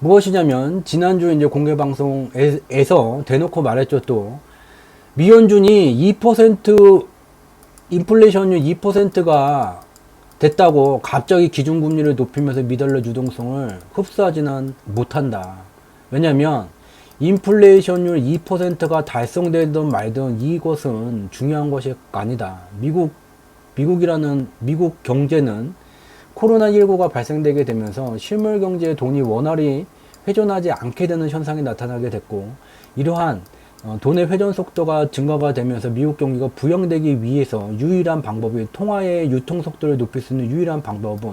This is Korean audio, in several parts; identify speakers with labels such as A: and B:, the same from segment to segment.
A: 무엇이냐면 지난주 이제 공개 방송에서 대놓고 말했죠. 또 미연준이 2% 인플레이션율 2%가 됐다고 갑자기 기준금리를 높이면서 미달러 유동성을 흡수하지는 못한다. 왜냐면 인플레이션율 2%가 달성되든 말든 이것은 중요한 것이 아니다. 미국 경제는 코로나19가 발생되게 되면서 실물 경제의 돈이 원활히 회전하지 않게 되는 현상이 나타나게 됐고, 이러한 돈의 회전 속도가 증가가 되면서 미국 경기가 부양되기 위해서 유일한 방법이, 통화의 유통 속도를 높일 수 있는 유일한 방법은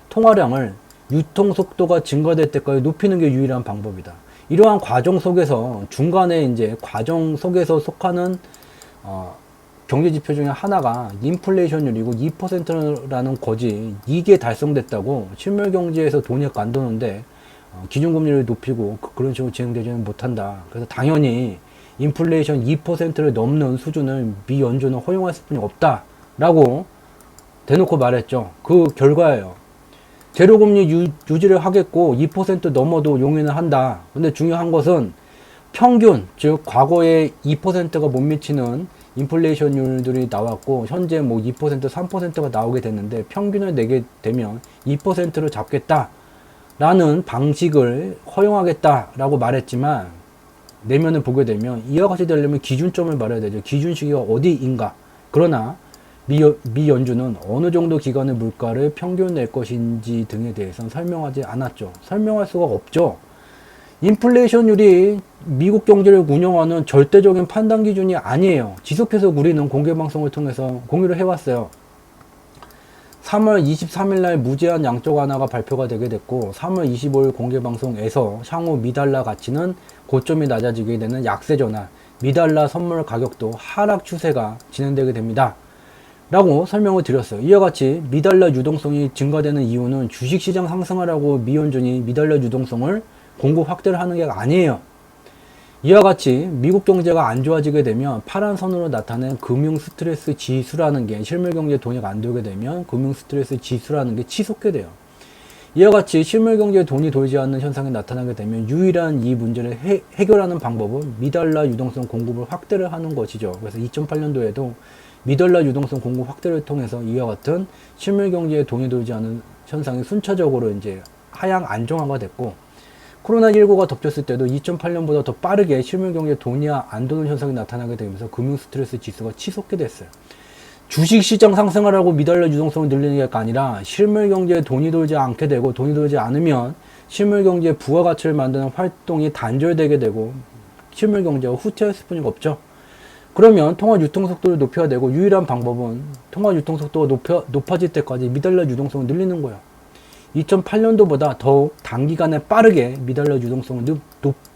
A: 통화량을 유통 속도가 증가될 때까지 높이는 게 유일한 방법이다. 이러한 과정 속에서 중간에 이제 과정 속에서 속하는 경제 지표 중에 하나가 인플레이션율이고 2%라는 거지. 이게 달성됐다고 실물 경제에서 돈이 안 도는데 기준금리를 높이고 그런 식으로 진행되지는 못한다. 그래서 당연히 인플레이션 2%를 넘는 수준을 미 연준은 허용할 수뿐이 없다라고 대놓고 말했죠. 그 결과예요. 제로금리 유지를 하겠고 2% 넘어도 용인을 한다. 근데 중요한 것은 평균, 즉 과거에 2%가 못 미치는 인플레이션율들이 나왔고 현재 뭐 2%, 3%가 나오게 됐는데 평균을 내게 되면 2%를 잡겠다라는 방식을 허용하겠다라고 말했지만, 내면을 보게 되면 이와 같이 되려면 기준점을 말해야 되죠. 기준 시기가 어디인가. 그러나 미 연준은 어느 정도 기간의 물가를 평균 낼 것인지 등에 대해서는 설명하지 않았죠. 설명할 수가 없죠. 인플레이션율이 미국 경제를 운영하는 절대적인 판단 기준이 아니에요. 지속해서 우리는 공개방송을 통해서 공유를 해왔어요. 3월 23일 날 무제한 양적 완화가 발표가 되게 됐고, 3월 25일 공개방송에서 향후 미달러 가치는 고점이 낮아지게 되는 약세 전환, 미달러 선물 가격도 하락 추세가 진행되게 됩니다. 라고 설명을 드렸어요. 이와 같이 미달러 유동성이 증가되는 이유는 주식시장 상승하라고 미연준이 미달러 유동성을 공급 확대를 하는 게 아니에요. 이와 같이 미국 경제가 안 좋아지게 되면 파란 선으로 나타낸 금융 스트레스 지수라는 게, 실물 경제에 돈이 안 돌게 되면 금융 스트레스 지수라는 게 치솟게 돼요. 이와 같이 실물 경제에 돈이 돌지 않는 현상이 나타나게 되면 유일한 이 문제를 해결하는 방법은 미달러 유동성 공급을 확대를 하는 것이죠. 그래서 2008년도에도 미달러 유동성 공급 확대를 통해서 이와 같은 실물 경제에 돈이 돌지 않는 현상이 순차적으로 이제 하향 안정화가 됐고, 코로나19가 덮쳤을 때도 2008년보다 더 빠르게 실물 경제에 돈이 안 도는 현상이 나타나게 되면서 금융 스트레스 지수가 치솟게 됐어요. 주식시장 상승하라고 미달러 유동성을 늘리는 게 아니라 실물 경제에 돈이 돌지 않게 되고, 돈이 돌지 않으면 실물 경제의 부가가치를 만드는 활동이 단절되게 되고 실물 경제가 후퇴할 수뿐이 없죠. 그러면 통화 유통 속도를 높여야 되고, 유일한 방법은 통화 유통 속도가 높아질 때까지 미달러 유동성을 늘리는 거예요. 2008년도보다 더욱 단기간에 빠르게 미달러 유동성을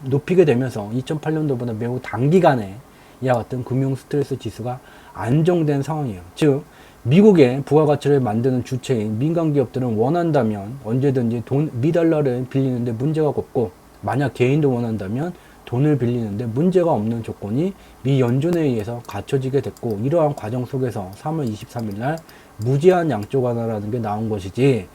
A: 높이게 되면서 2008년도보다 매우 단기간에 이와 같은 금융 스트레스 지수가 안정된 상황이에요. 즉 미국의 부가가치를 만드는 주체인 민간 기업들은 원한다면 언제든지 미달러를 빌리는데 문제가 없고, 만약 개인도 원한다면 돈을 빌리는데 문제가 없는 조건이 미 연준에 의해서 갖춰지게 됐고, 이러한 과정 속에서 3월 23일 날 무제한 양적 완화라는 게 나온 것이지,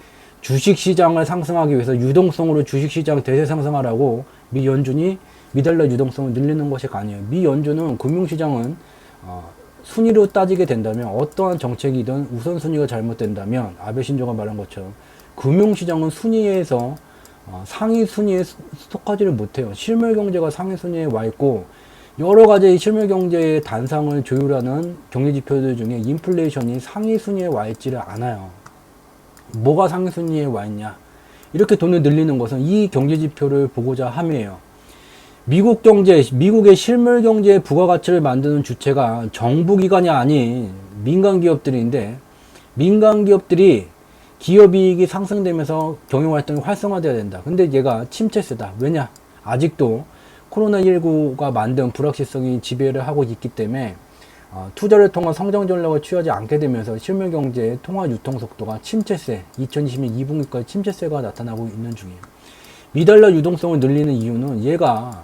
A: 주식시장을 상승하기 위해서 유동성으로 주식시장 대세 상승하라고 미 연준이 미달러 유동성을 늘리는 것이 아니에요. 미 연준은 금융시장은 순위로 따지게 된다면, 어떠한 정책이든 우선순위가 잘못된다면 아베 신조가 말한 것처럼 금융시장은 순위에서 상위 순위에 속하지를 못해요. 실물 경제가 상위 순위에 와 있고, 여러 가지 실물 경제의 단상을 조율하는 경제 지표들 중에 인플레이션이 상위 순위에 와 있지를 않아요. 뭐가 상위 순위에 와 있냐? 이렇게 돈을 늘리는 것은 이 경제 지표를 보고자 함이에요. 미국의 실물 경제의 부가가치를 만드는 주체가 정부기관이 아닌 민간 기업들인데, 민간 기업들이 기업이익이 상승되면서 경영활동이 활성화돼야 된다. 근데 얘가 침체세다. 왜냐? 아직도 코로나19가 만든 불확실성이 지배를 하고 있기 때문에 투자를 통한 성장 전략을 취하지 않게 되면서 실물 경제의 통화 유통 속도가 침체세, 2020년 2분기까지 침체세가 나타나고 있는 중이에요. 미달러 유동성을 늘리는 이유는 얘가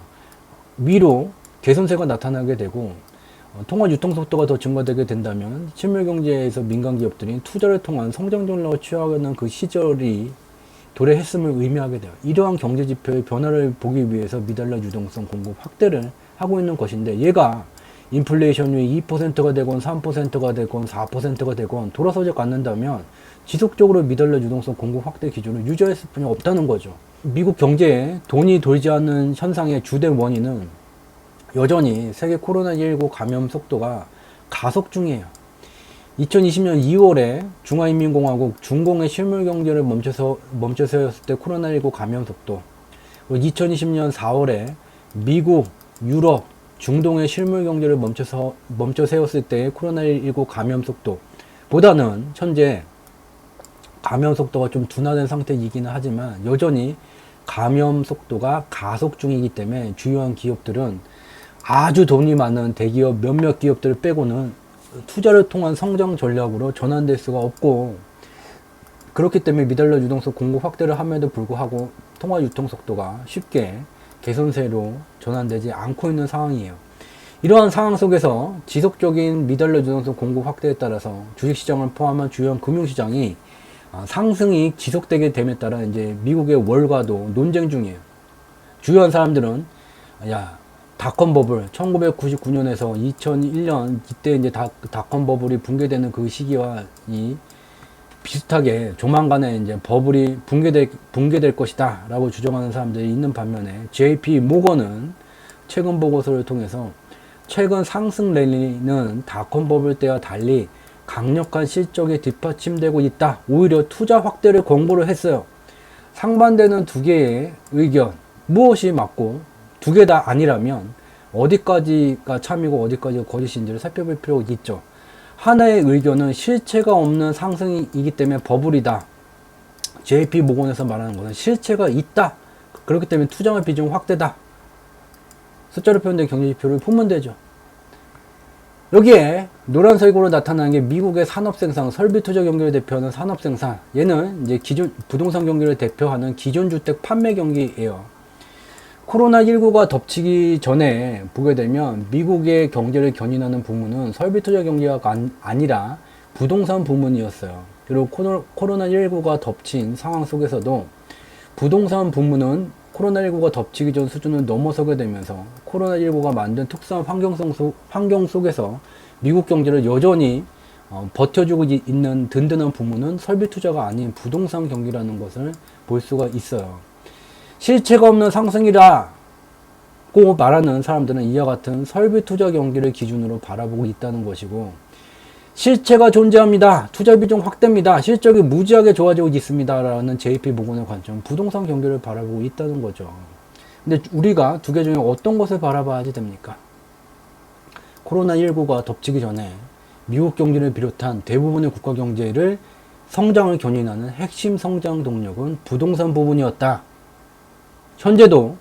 A: 위로 개선세가 나타나게 되고, 통화 유통 속도가 더 증가되게 된다면 실물 경제에서 민간 기업들이 투자를 통한 성장 전략을 취하는 그 시절이 도래했음을 의미하게 돼요. 이러한 경제 지표의 변화를 보기 위해서 미달러 유동성 공급 확대를 하고 있는 것인데, 얘가 인플레이션율이 2%가 되건 3%가 되건 4%가 되건 돌아서지 않는다면 지속적으로 미달러 유동성 공급 확대 기준을 유지할 수뿐이 없다는 거죠. 미국 경제에 돈이 돌지 않는 현상의 주된 원인은 여전히 세계 코로나19 감염 속도가 가속 중이에요. 2020년 2월에 중화인민공화국 중공의 실물 경제를 멈춰 세웠을 때 코로나19 감염 속도, 2020년 4월에 미국, 유럽, 중동의 실물 경제를 멈춰 세웠을 때의 코로나19 감염 속도보다는 현재 감염 속도가 좀 둔화된 상태이기는 하지만 여전히 감염 속도가 가속 중이기 때문에 주요한 기업들은, 아주 돈이 많은 대기업 몇몇 기업들을 빼고는 투자를 통한 성장 전략으로 전환될 수가 없고, 그렇기 때문에 미달러 유동성 공급 확대를 함에도 불구하고 통화 유통 속도가 쉽게 개선세로 전환되지 않고 있는 상황이에요. 이러한 상황 속에서 지속적인 미달러 유동성 공급 확대에 따라서 주식시장을 포함한 주요 금융시장이 상승이 지속되게 됨에 따라 이제 미국의 월가도 논쟁 중이에요. 주요한 사람들은, 야, 닷컴 버블 1999년에서 2001년 이때 이제 닷컴 버블이 붕괴되는 그 시기와 비슷하게 조만간에 이제 버블이 붕괴될 것이다 라고 주장하는 사람들이 있는 반면에, JP 모건은 최근 보고서를 통해서 최근 상승 랠리는 닷컴 버블 때와 달리 강력한 실적이 뒷받침되고 있다, 오히려 투자 확대를 권고를 했어요. 상반되는 두 개의 의견, 무엇이 맞고 두 개 다 아니라면 어디까지가 참이고 어디까지가 거짓인지를 살펴볼 필요가 있죠. 하나의 의견은 실체가 없는 상승이기 때문에 버블이다. JP 모건에서 말하는 것은 실체가 있다. 그렇기 때문에 투자의 비중 확대다. 숫자로 표현된 경제지표를 보면 되죠. 여기에 노란색으로 나타나는 게 미국의 산업생산, 설비투자 경기를 대표하는 산업생산. 얘는 이제 기존 부동산 경기를 대표하는 기존주택 판매 경기예요. 코로나19가 덮치기 전에 보게 되면 미국의 경제를 견인하는 부문은 설비투자 경기가 아니라 부동산 부문이었어요. 그리고 코로나19가 덮친 상황 속에서도 부동산 부문은 코로나19가 덮치기 전 수준을 넘어서게 되면서 코로나19가 만든 특수한 환경 속에서 미국 경제를 여전히 버텨주고 있는 든든한 부문은 설비투자가 아닌 부동산 경기라는 것을 볼 수가 있어요. 실체가 없는 상승이라고 말하는 사람들은 이와 같은 설비투자 경기를 기준으로 바라보고 있다는 것이고, 실체가 존재합니다, 투자 비중 확대입니다, 실적이 무지하게 좋아지고 있습니다 라는 JP 모건의 관점, 부동산 경기를 바라보고 있다는 거죠. 근데 우리가 두 개 중에 어떤 것을 바라봐야 됩니까? 코로나19가 덮치기 전에 미국 경제를 비롯한 대부분의 국가 경제를 성장을 견인하는 핵심 성장 동력은 부동산 부분이었다. 현재도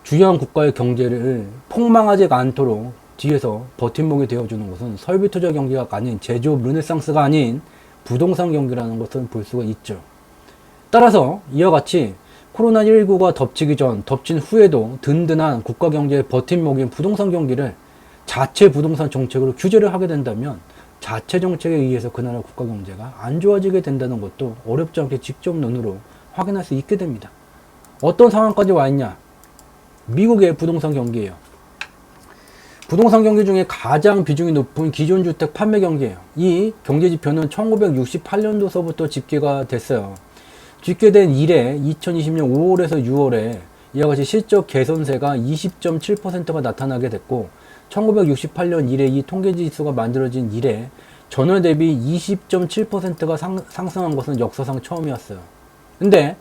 A: 주요한 국가의 경제를 폭망하지 않도록 뒤에서 버팀목이 되어주는 것은 설비투자 경기가 아닌 제조업 르네상스가 아닌 부동산 경기라는 것을 볼 수가 있죠. 따라서 이와 같이 코로나19가 덮치기 전, 덮친 후에도 든든한 국가 경제의 버팀목인 부동산 경기를 자체 부동산 정책으로 규제를 하게 된다면 자체 정책에 의해서 그 나라 국가 경제가 안 좋아지게 된다는 것도 어렵지 않게 직접 눈으로 확인할 수 있게 됩니다. 어떤 상황까지 와 있냐? 미국의 부동산 경기예요. 부동산 경기 중에 가장 비중이 높은 기존주택 판매 경기예요. 이 경제지표는 1968년도서부터 집계가 됐어요. 집계된 이래 2020년 5월에서 6월에 이와 같이 실적 개선세가 20.7%가 나타나게 됐고, 1968년 이래 이 통계지수가 만들어진 이래 전월 대비 20.7%가 상승한 것은 역사상 처음이었어요. 근데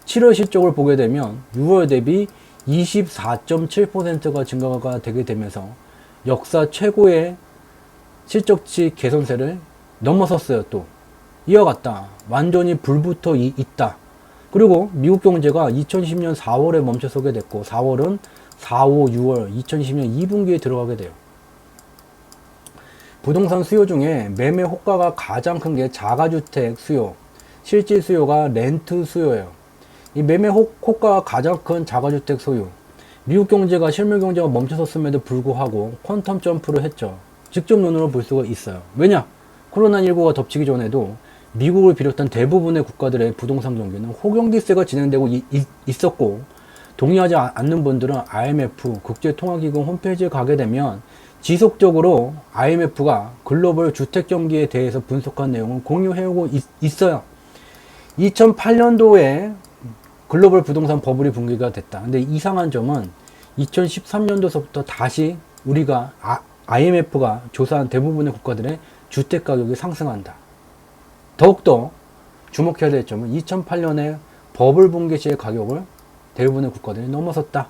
A: 7월 실적을 보게 되면 6월 대비 24.7%가 증가가 되게 되면서 역사 최고의 실적치 개선세를 넘어섰어요. 또 이와 같다. 완전히 불붙어 있다. 그리고 미국 경제가 2020년 4월에 멈춰서게 됐고, 4월은 4, 5, 6월 2020년 2분기에 들어가게 돼요. 부동산 수요 중에 매매 호가가 가장 큰 게 자가주택 수요, 실질 수요가 렌트 수요예요. 이 매매 호가가 가장 큰 자가주택 소유, 미국 경제가 실물 경제가 멈춰섰음에도 불구하고 퀀텀 점프를 했죠. 직접 눈으로 볼 수가 있어요. 왜냐? 코로나19가 덮치기 전에도 미국을 비롯한 대부분의 국가들의 부동산 경기는 호경기세가 진행되고 있었고, 동의하지 않는 분들은 IMF 국제통화기금 홈페이지에 가게 되면 지속적으로 IMF가 글로벌 주택 경기에 대해서 분석한 내용을 공유해오고 있어요. 2008년도에 글로벌 부동산 버블이 붕괴가 됐다. 근데 이상한 점은 2013년도서부터 다시 우리가 IMF가 조사한 대부분의 국가들의 주택 가격이 상승한다. 더욱더 주목해야 될 점은 2008년에 버블 붕괴 시의 가격을 대부분의 국가들이 넘어섰다.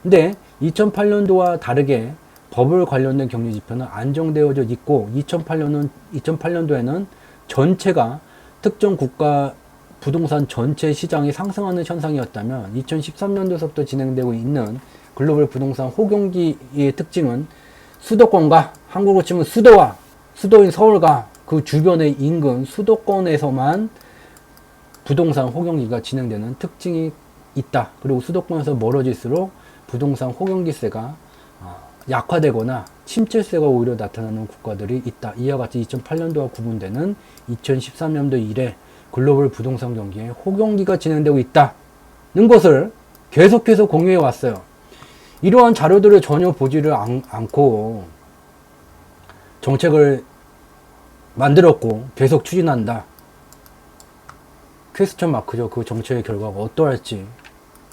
A: 근데 2008년도와 다르게 버블 관련된 경제 지표는 안정되어져 있고, 2008년도에는 전체가 특정 국가 부동산 전체 시장이 상승하는 현상이었다면, 2013년도서부터 진행되고 있는 글로벌 부동산 호경기의 특징은 수도권과, 한국으로 치면 수도와 수도인 서울과 그 주변의 인근 수도권에서만 부동산 호경기가 진행되는 특징이 있다. 그리고 수도권에서 멀어질수록 부동산 호경기세가 약화되거나 침체세가 오히려 나타나는 국가들이 있다. 이와 같이 2008년도와 구분되는 2013년도 이래 글로벌 부동산 경기에 호경기가 진행되고 있다는 것을 계속해서 공유해 왔어요. 이러한 자료들을 전혀 보지를 않고 정책을 만들었고 계속 추진한다. 퀘스천 마크죠. 그 정책의 결과가 어떠할지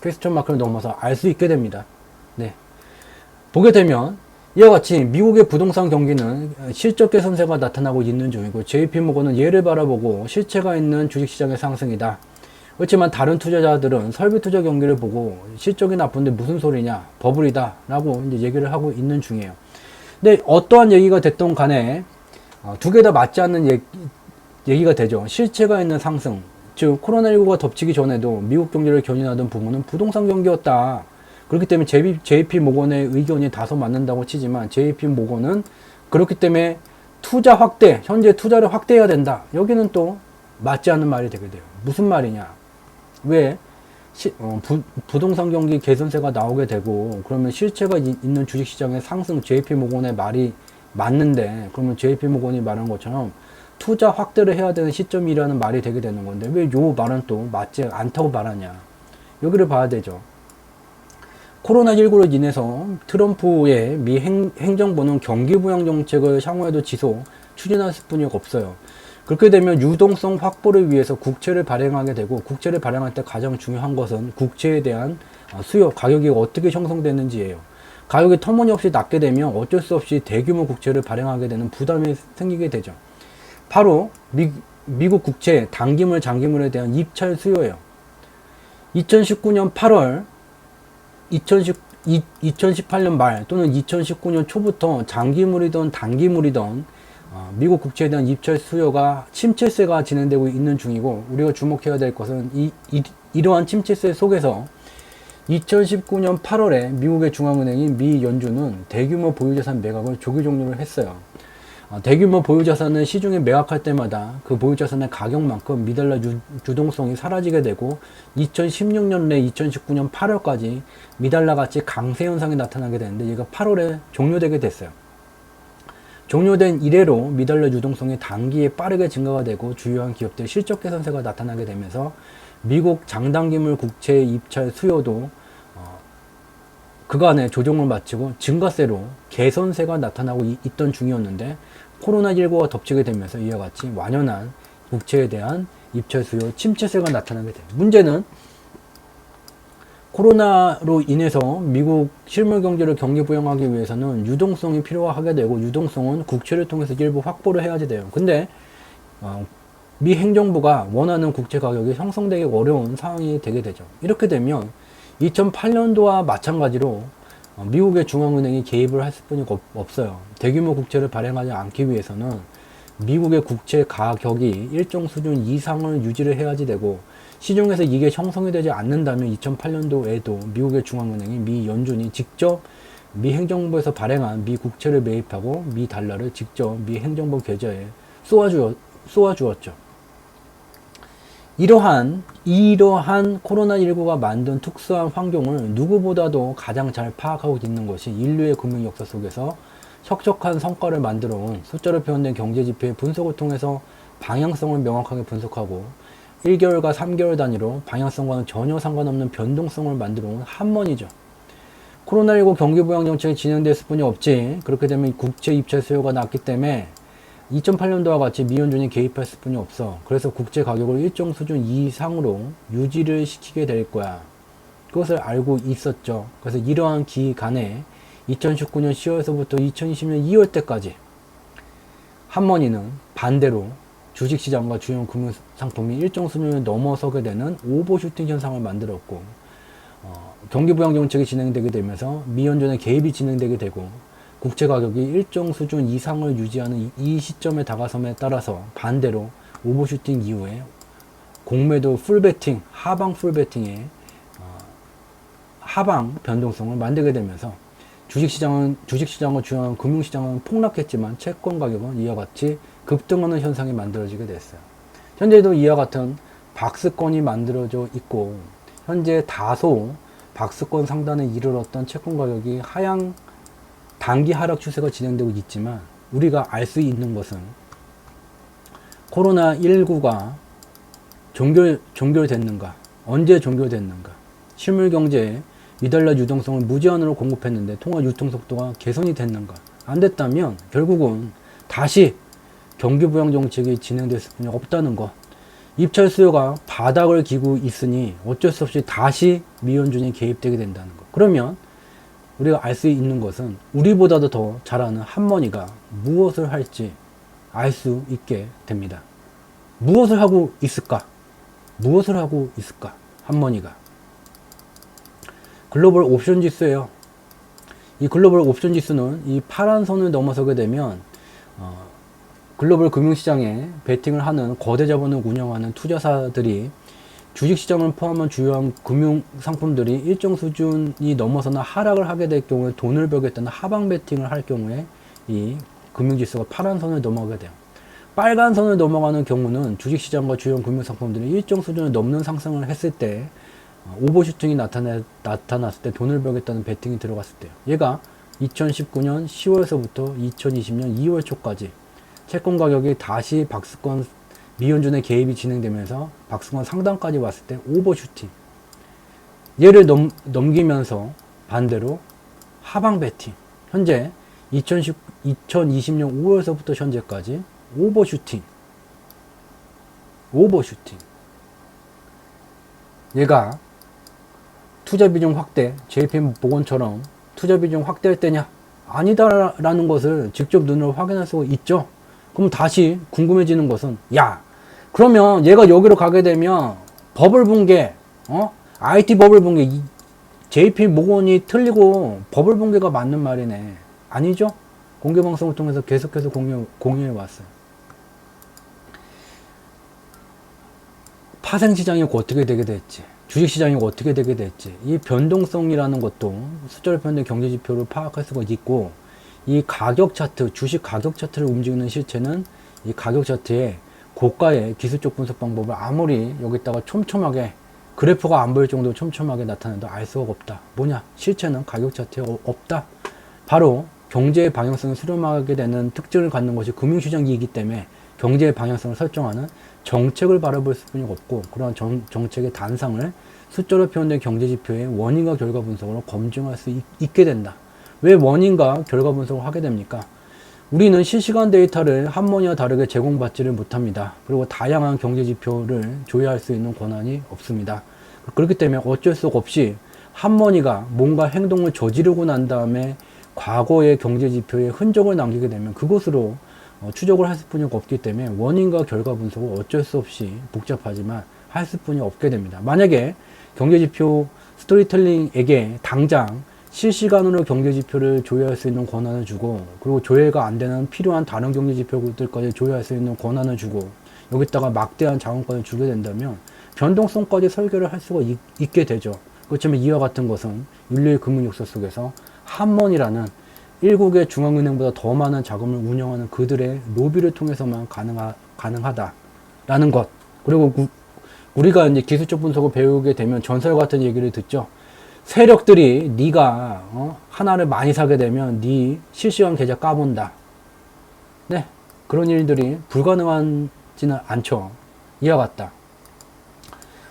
A: 퀘스천 마크를 넘어서 알 수 있게 됩니다. 네. 보게 되면 이와 같이 미국의 부동산 경기는 실적 개선세가 나타나고 있는 중이고, JP모건은 얘를 바라보고 실체가 있는 주식시장의 상승이다. 그렇지만 다른 투자자들은 설비 투자 경기를 보고 실적이 나쁜데 무슨 소리냐, 버블이다 라고 이제 얘기를 하고 있는 중이에요. 근데 어떠한 얘기가 됐던 간에 두 개 다 맞지 않는 얘기가 되죠. 실체가 있는 상승, 즉 코로나19가 덮치기 전에도 미국 경기를 견인하던 부분은 부동산 경기였다. 그렇기 때문에 JP모건의 의견이 다소 맞는다고 치지만, JP모건은 그렇기 때문에 투자 확대, 현재 투자를 확대해야 된다. 여기는 또 맞지 않는 말이 되게 돼요. 무슨 말이냐? 왜 부동산 경기 개선세가 나오게 되고, 그러면 실체가 있는 주식시장의 상승, JP모건의 말이 맞는데, 그러면 JP모건이 말한 것처럼 투자 확대를 해야 되는 시점이라는 말이 되게 되는 건데, 왜 요 말은 또 맞지 않다고 말하냐? 여기를 봐야 되죠. 코로나19로 인해서 트럼프의 미 행정부는 경기 부양 정책을 향후에도 지속 추진할 수뿐이 없어요. 그렇게 되면 유동성 확보를 위해서 국채를 발행하게 되고, 국채를 발행할 때 가장 중요한 것은 국채에 대한 수요, 가격이 어떻게 형성되는지예요. 가격이 터무니없이 낮게 되면 어쩔 수 없이 대규모 국채를 발행하게 되는 부담이 생기게 되죠. 바로 미국 국채 단기물 장기물에 대한 입찰 수요예요. 2019년 8월 2018년 말 또는 2019년 초부터 장기물이든 단기물이든 미국 국채에 대한 입찰 수요가 침체세가 진행되고 있는 중이고, 우리가 주목해야 될 것은 이러한 침체세 속에서 2019년 8월에 미국의 중앙은행인 미 연준은 대규모 보유자산 매각을 조기 종료를 했어요. 대규모 보유자산을 시중에 매각할 때마다 그 보유자산의 가격만큼 미달러 유동성이 사라지게 되고, 2016년 내 2019년 8월까지 미달러 가치 강세 현상이 나타나게 되는데, 얘가 8월에 종료되게 됐어요. 종료된 이래로 미달러 유동성이 단기에 빠르게 증가가 되고, 주요한 기업들의 실적 개선세가 나타나게 되면서 미국 장단기물 국채 입찰 수요도 그간의 조정을 마치고 증가세로 개선세가 나타나고 있던 중이었는데, 코로나19가 덮치게 되면서 이와 같이 완연한 국채에 대한 입찰 수요 침체세가 나타나게 돼요. 문제는 코로나로 인해서 미국 실물 경제를 경기 부양하기 위해서는 유동성이 필요하게 되고, 유동성은 국채를 통해서 일부 확보를 해야지 돼요. 근데 미 행정부가 원하는 국채 가격이 형성되기 어려운 상황이 되게 되죠. 이렇게 되면 2008년도와 마찬가지로 미국의 중앙은행이 개입을 할 수뿐이 없어요. 대규모 국채를 발행하지 않기 위해서는 미국의 국채 가격이 일정 수준 이상을 유지를 해야지 되고, 시중에서 이게 형성이 되지 않는다면 2008년도에도 미국의 중앙은행이 미 연준이 직접 미 행정부에서 발행한 미 국채를 매입하고 미 달러를 직접 미 행정부 계좌에 쏘아주었죠. 이러한 코로나19가 만든 특수한 환경을 누구보다도 가장 잘 파악하고 있는 것이 인류의 금융 역사 속에서 혁혁한 성과를 만들어온 숫자로 표현된 경제 지표의 분석을 통해서 방향성을 명확하게 분석하고 1개월과 3개월 단위로 방향성과는 전혀 상관없는 변동성을 만들어 온 한mon이죠. 코로나19 경기 부양 정책이 진행됐을 뿐이 없지, 그렇게 되면 국제 입찰 수요가 낮기 때문에 2008년도와 같이 미연준이 개입했을 뿐이 없어. 그래서 국제 가격을 일정 수준 이상으로 유지를 시키게 될 거야. 그것을 알고 있었죠. 그래서 이러한 기간에 2019년 10월서부터 2020년 2월 때까지 한머니는 반대로 주식시장과 주요 금융상품이 일정 수준을 넘어서게 되는 오버슈팅 현상을 만들었고, 경기부양 정책이 진행되게 되면서 미연준의 개입이 진행되게 되고, 국채가격이 일정 수준 이상을 유지하는 이 시점에 다가섬에 따라서 반대로 오버슈팅 이후에 공매도 풀베팅, 하방 풀베팅에 하방 변동성을 만들게 되면서 주식시장을 주요한 금융시장은 폭락했지만 채권 가격은 이와 같이 급등하는 현상이 만들어지게 됐어요. 현재도 이와 같은 박스권이 만들어져 있고, 현재 다소 박스권 상단에 이르렀던 채권 가격이 단기 하락 추세가 진행되고 있지만, 우리가 알 수 있는 것은 코로나19가 종결됐는가, 언제 종결됐는가, 실물경제에 미달러 유동성을 무제한으로 공급했는데 통화 유통 속도가 개선이 됐는가, 안 됐다면 결국은 다시 경기부양 정책이 진행됐을 뿐이 없다는 것, 입찰 수요가 바닥을 기고 있으니 어쩔 수 없이 다시 미연준이 개입되게 된다는 것. 그러면 우리가 알 수 있는 것은 우리보다도 더 잘 아는 한머니가 무엇을 할지 알 수 있게 됩니다. 무엇을 하고 있을까? 무엇을 하고 있을까? 한머니가 글로벌 옵션 지수예요. 이 글로벌 옵션 지수는 이 파란 선을 넘어서게 되면 글로벌 금융시장에 베팅을 하는 거대 자본을 운영하는 투자사들이 주식시장을 포함한 주요한 금융상품들이 일정 수준이 넘어서나 하락을 하게 될 경우에 돈을 벌겠다는 하방 베팅을 할 경우에 이 금융지수가 파란 선을 넘어가게 돼요. 빨간 선을 넘어가는 경우는 주식시장과 주요한 금융상품들이 일정 수준을 넘는 상승을 했을 때 오버슈팅이 나타났을 때 돈을 벌겠다는 베팅이 들어갔을 때요. 얘가 2019년 10월서부터 2020년 2월 초까지 채권 가격이 다시 박스권 미연준의 개입이 진행되면서 박스권 상단까지 왔을 때 오버슈팅, 얘를 넘기면서 반대로 하방 베팅, 현재 2020년 5월서부터 현재까지 오버슈팅, 얘가 투자비중 확대, JP모건처럼 투자비중 확대할 때냐? 아니다라는 것을 직접 눈으로 확인할 수가 있죠. 그럼 다시 궁금해지는 것은, 야, 그러면 얘가 여기로 가게 되면 버블 붕괴, IT 버블 붕괴, JP모건이 틀리고 버블 붕괴가 맞는 말이네. 아니죠? 공개방송을 통해서 계속해서 공유해 왔어요. 파생시장이 어떻게 되게 될지, 주식시장이 어떻게 되게 될지, 이 변동성이라는 것도 숫자로 표현된 경제지표를 파악할 수가 있고, 이 가격 차트, 주식 가격 차트를 움직이는 실체는 이 가격 차트에 고가의 기술적 분석 방법을 아무리 여기다가 촘촘하게 그래프가 안 보일 정도로 촘촘하게 나타내도 알 수가 없다. 뭐냐? 실체는 가격 차트에 없다. 바로 경제의 방향성을 수렴하게 되는 특징을 갖는 것이 금융시장이기 때문에 경제의 방향성을 설정하는 정책을 바라볼 수뿐이 없고, 그러한 정책의 단상을 숫자로 표현된 경제지표의 원인과 결과 분석으로 검증할 수 있게 된다. 왜 원인과 결과 분석을 하게 됩니까? 우리는 실시간 데이터를 한머니와 다르게 제공받지를 못합니다. 그리고 다양한 경제지표를 조회할 수 있는 권한이 없습니다. 그렇기 때문에 어쩔 수 없이 한머니가 뭔가 행동을 저지르고 난 다음에 과거의 경제지표에 흔적을 남기게 되면 그것으로 추적을 할 수뿐이 없기 때문에 원인과 결과 분석을 어쩔 수 없이 복잡하지만 할 수뿐이 없게 됩니다. 만약에 경제지표 스토리텔링에게 당장 실시간으로 경제지표를 조회할 수 있는 권한을 주고, 그리고 조회가 안 되는 필요한 다른 경제지표들까지 조회할 수 있는 권한을 주고, 여기다가 막대한 자원까지 주게 된다면 변동성까지 설계를 할 수가 있게 되죠. 그렇지만 이와 같은 것은 인류의 금융 역사 속에서 한먼이라는 일국의 중앙은행보다 더 많은 자금을 운영하는 그들의 로비를 통해서만 가능하다라는 것. 그리고 우리가 이제 기술적 분석을 배우게 되면 전설 같은 얘기를 듣죠. 세력들이 네가 하나를 많이 사게 되면 네 실시간 계좌 까본다. 네, 그런 일들이 불가능한 복잡하지는 않죠. 이와 같다.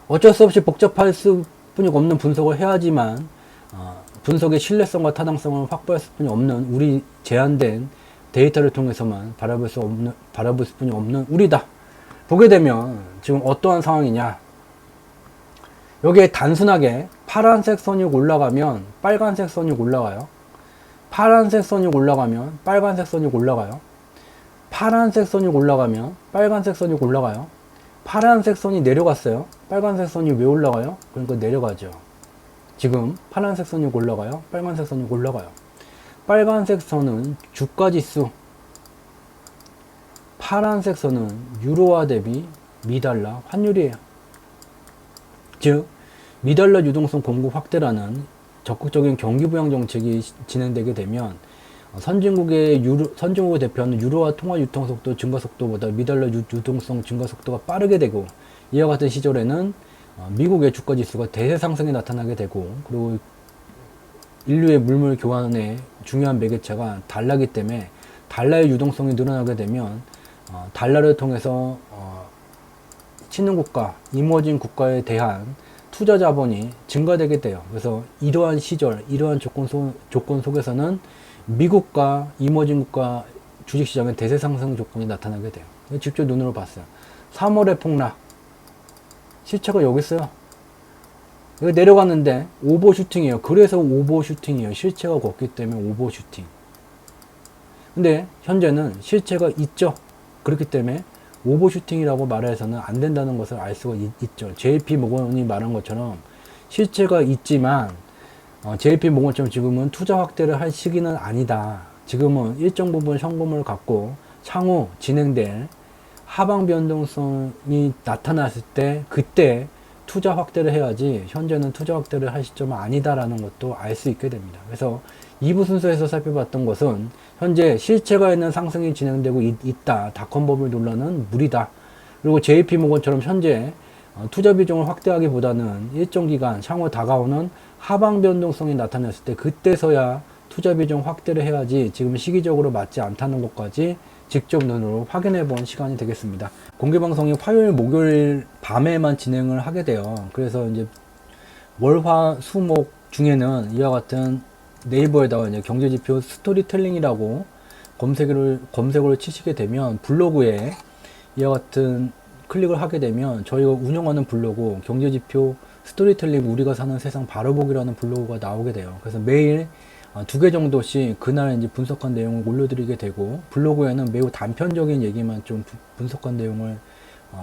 A: 어쩔 수 없이 복잡할 수뿐이 없는 분석을 해야지만 분석의 신뢰성과 타당성을 확보할 수뿐이 없는 우리 제한된 데이터를 통해서만 바라볼 수뿐이 없는 우리다. 보게 되면 지금 어떠한 상황이냐. 여기에 단순하게 파란색 선이 올라가면 빨간색 선이 올라가요. 파란색 선이 올라가면 빨간색 선이 올라가요. 파란색 선이 올라가면 빨간색 선이 올라가요. 파란색 선이 내려갔어요. 빨간색 선이 왜 올라가요? 그러니까 내려가죠. 지금 파란색 선이 올라가요. 빨간색 선이 올라가요. 빨간색 선은 주가지수, 파란색 선은 유로화 대비 미달러 환율이에요. 즉 미달러 유동성 공급 확대라는 적극적인 경기 부양 정책이 진행되게 되면 선진국의 대표하는 유로화 통화 유통 속도 증가 속도보다 미달러 유동성 증가 속도가 빠르게 되고, 이와 같은 시절에는 미국의 주가 지수가 대세 상승이 나타나게 되고, 그리고 인류의 물물 교환의 중요한 매개체가 달러이기 때문에 달러의 유동성이 늘어나게 되면 달러를 통해서 신흥국가, 이머징 국가에 대한 투자 자본이 증가되게 돼요. 그래서 이러한 시절, 이러한 조건 속에서는 미국과 이머징 국가 주식시장의 대세 상승 조건이 나타나게 돼요. 직접 눈으로 봤어요. 3월의 폭락. 시체가 여기 있어요. 여기 내려갔는데 오버슈팅이에요. 그래서 오버슈팅이에요. 실체가 없기 때문에 오버슈팅. 근데 현재는 실체가 있죠. 그렇기 때문에 오버슈팅이라고 말해서는 안 된다는 것을 알 수가 있죠. JP 모건이 말한 것처럼 실체가 있지만 JP 모건처럼 지금은 투자 확대를 할 시기는 아니다. 지금은 일정 부분 현금을 갖고 향후 진행될 하방 변동성이 나타났을 때 그때 투자 확대를 해야지, 현재는 투자 확대를 할 시점은 아니다라는 것도 알 수 있게 됩니다. 그래서 2부 순서에서 살펴봤던 것은 현재 실체가 있는 상승이 진행되고 있다. 닷컴버블 논란은 무리다. 그리고 JP모건처럼 현재 투자 비중을 확대하기보다는 일정 기간 향후 다가오는 하방 변동성이 나타났을 때 그때서야 투자 비중 확대를 해야지, 지금 시기적으로 맞지 않다는 것까지 직접 눈으로 확인해 본 시간이 되겠습니다. 공개 방송이 화요일, 목요일 밤에만 진행을 하게 돼요. 그래서 이제 월, 화, 수, 목 중에는 이와 같은 네이버에다가 이제 경제지표 스토리텔링이라고 검색어를 치시게 되면 블로그에 이와 같은 클릭을 하게 되면 저희가 운영하는 블로그 경제지표 스토리텔링 우리가 사는 세상 바로보기라는 블로그가 나오게 돼요. 그래서 매일 2개 정도씩 그날 이제 분석한 내용을 올려드리게 되고, 블로그에는 매우 단편적인 얘기만 좀 분석한 내용을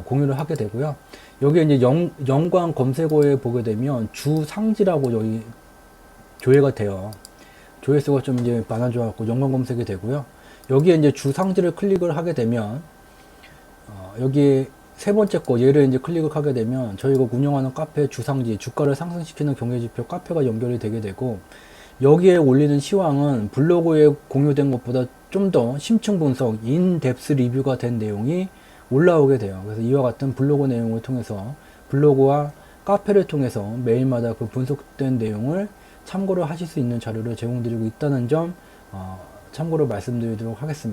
A: 공유를 하게 되고요. 여기에 이제 연관 검색어에 보게 되면 주상지라고 여기 조회가 돼요. 조회수가 좀 이제 많아져갖고 연관 검색이 되고요. 여기에 이제 주상지를 클릭을 하게 되면 여기 세 번째 거 얘를 이제 클릭을 하게 되면 저희가 운영하는 카페 주상지, 주가를 상승시키는 경제지표 카페가 연결이 되게 되고, 여기에 올리는 시황은 블로그에 공유된 것보다 좀 더 심층 분석, 인덱스 리뷰가 된 내용이 올라오게 돼요. 그래서 이와 같은 블로그 내용을 통해서, 블로그와 카페를 통해서 매일마다 그 분석된 내용을 참고를 하실 수 있는 자료를 제공드리고 있다는 점 참고로 말씀드리도록 하겠습니다.